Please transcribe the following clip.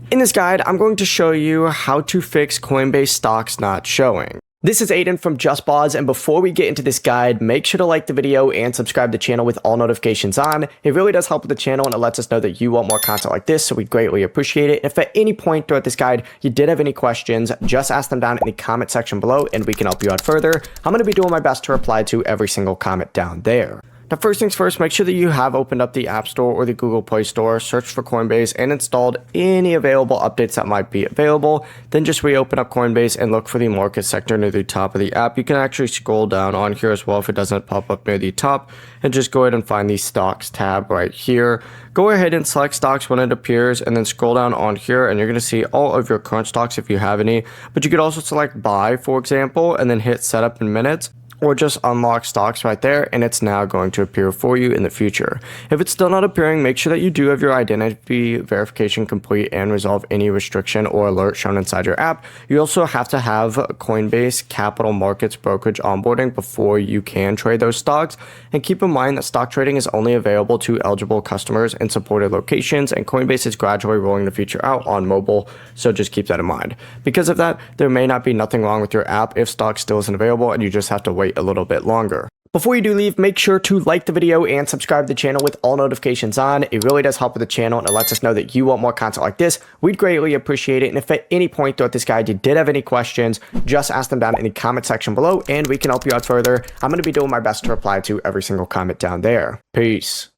In this guide, I'm going to show you how to fix Coinbase stocks not showing. This is Aiden from JustBoz, and before we get into this guide, make sure to like the video and subscribe to the channel with all notifications on. It really does help with the channel and it lets us know that you want more content like this, so we greatly appreciate it. If at any point throughout this guide you did have any questions, just ask them down in the comment section below and we can help you out further. I'm going to be doing my best to reply to every single comment down there. Now, first things first, make sure that you have opened up the App Store or the Google Play Store, searched for Coinbase, and installed any available updates that might be available. Then just reopen up Coinbase and look for the market sector near the top of the app. You can actually scroll down on here as well if it doesn't pop up near the top, and just go ahead and find the Stocks tab right here. Go ahead and select stocks when it appears, and then scroll down on here, and you're going to see all of your current stocks if you have any. But you could also select Buy, for example, and then hit Setup in Minutes, or just unlock stocks right there, and it's now going to appear for you in the future. If it's still not appearing, make sure that you do have your identity verification complete and resolve any restriction or alert shown inside your app. You also have to have Coinbase Capital Markets brokerage onboarding before you can trade those stocks. And keep in mind that stock trading is only available to eligible customers in supported locations, and Coinbase is gradually rolling the feature out on mobile, so just keep that in mind. Because of that, there may not be nothing wrong with your app if stock still isn't available and you just have to wait a little bit longer. Before you do leave, make sure to like the video and subscribe to the channel with all notifications on. It really does help with the channel and it lets us know that you want more content like this. We'd greatly appreciate it. And if at any point throughout this guide you did have any questions, just ask them down in the comment section below and we can help you out further. I'm going to be doing my best to reply to every single comment down there. Peace.